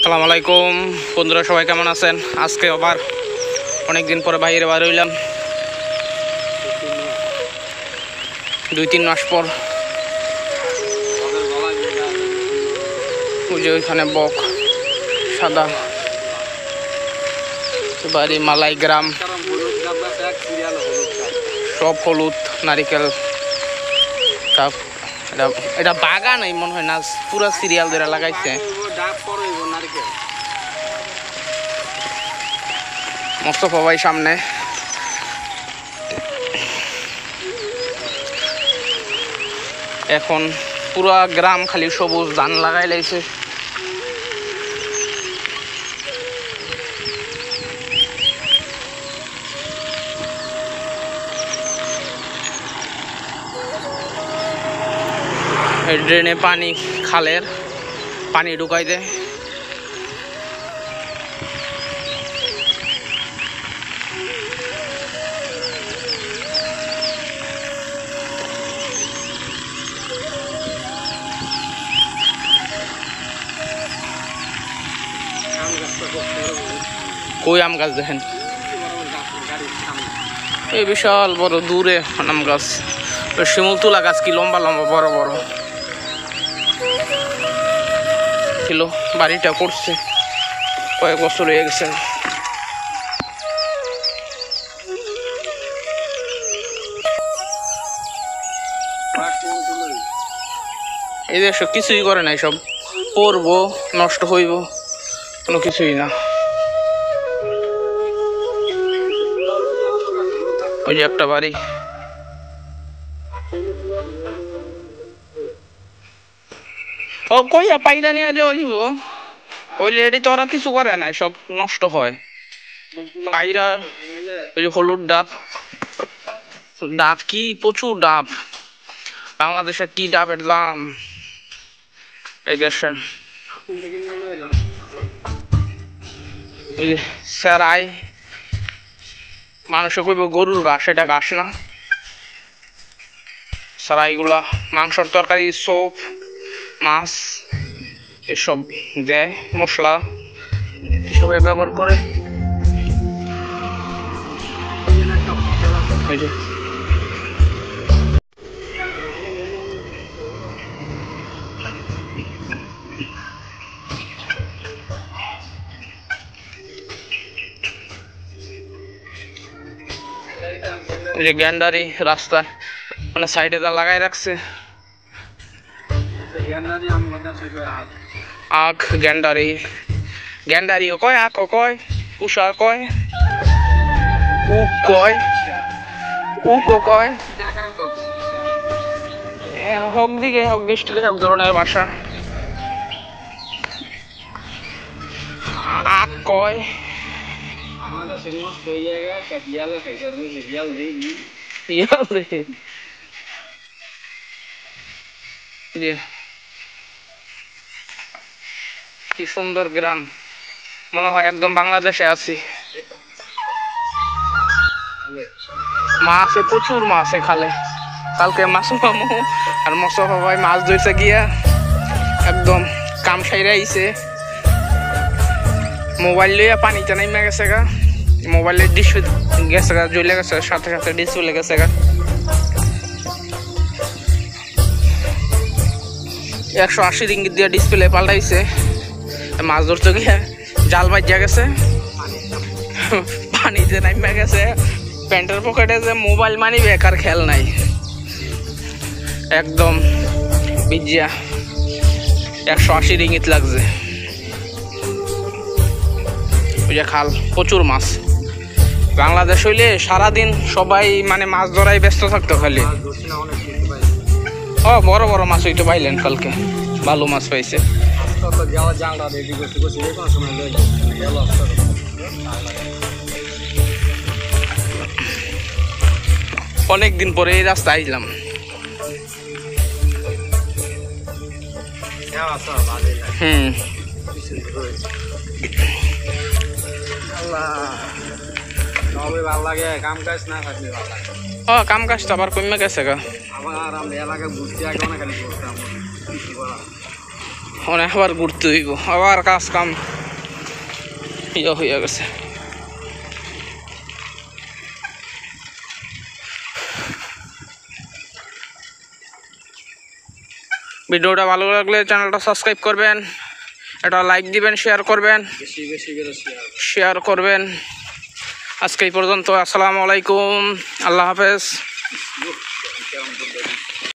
আসসালামু আলাইকুম বন্ধুরা, সবাই কেমন আছেন? আজকে আবার অনেকদিন পরে বাইরে বার হইলাম, 2-3 মাস পর। ওই যে ওইখানে বক সাদা, বাড়ি মালাই গ্রাম, সব হলুদ নারিকেল। এটা বাগান এই মনে হয় না, পুরা সিরিয়াল ধরে লাগাইছে। মোস্তফা ভাই সামনে, এখন পুরা গ্রাম খালি সবুজ ধান লাগাই লাইছে। ড্রেনে পানি, খালের পানি ঢুকাই দেয়। কই আম গাছ দেখেন, এই বিশাল বড় দূরে আম গাছ। শিমুল তুলা গাছ কি লম্বা লম্বা বড় বড় ছিল। বাড়িটা করছে কয়েক বছর হয়ে গেছে। এই দেশ কিছুই করে নাই, সব পড়বো নষ্ট হইব, কোনো কিছুই না। ওই যে একটা বাড়ি, ও কইয়া পাইরা নিয়ে যাইব, ওই রেডি তো ওরা কিছু করে নাই, সব নষ্ট হয়। পাইরা ওই যে হলুদ ডাব, ডাব কি প্রচুর ডাব, বাংলাদেশে কি ডাবের দাম। এই দেশের সেরাই মানুষে কইব গরুর ঘাস, এটা ঘাস না। সেরাইগুলা মাংসর তরকারি, সোপ, মাছ এসব দেয়, মশলা এসব ব্যবহার করে। যে গ্যান্ডারি রাস্তা মানে সাইডে তা লাগাই রাখছে। আখ গ্যান্ডারি, গ্যান্ডারিও কয়, আখও কয়, উষা কয়, উক কয়, উকও কয়, হোক দিকে হোক ডিস্ট্রিক্টে সব ধরনের ভাষা। আখ কয়, কি সুন্দর গ্রাম, মনে হয় একদম বাংলাদেশে আছি। মাছে প্রচুর মাছ খালে, কালকে মাছ মামু আর মোস্তফা ভাই মাছ ধরতে গিয়া একদম কাম সাইরা আইছে। মোবাইল লইয়া পানিতে নাইমা গেছে গা, মোবাইলের ডিসপ্লে গেছে গা, জ্বলে গেছে, সাথে সাথে ডিসপ্লে গেছে গা। 180 রিঙ্গিত দিয়ে ডিসপ্লে পাল্টাইছে। মাছ ধরতে গিয়ে জাল বাজ্যা গেছে, পানিতে নাইমা গেছে, প্যান্টের পকেটে যে মোবাইল মানি বেকার খেয়াল নাই, একদম বিজিয়া। 180 রিঙ্গিত লাগছে। ওই যে খাল, প্রচুর মাছ। বাংলাদেশ হইলে সারাদিন সবাই মানে মাছ ধরাই ব্যস্ত থাকতো খালি। ও বড় বড় মাছ হইতো পাইলেন কালকে, ভালো মাছ পাইছে। অনেকদিন পরে এই রাস্তা আইলাম। কাম কাজ তো আবার কমে গেছে গা, আবার ঘুরতে হইব, আবার কাজ কাম ইয়ে হয়ে গেছে। ভিডিওটা ভালো লাগলে চ্যানেলটা সাবস্ক্রাইব করবেন, এটা লাইক দিবেন, শেয়ার করবেন, শেয়ার করবেন। আজকে এই পর্যন্ত। আসসালামু আলাইকুম, আল্লাহ হাফেজ।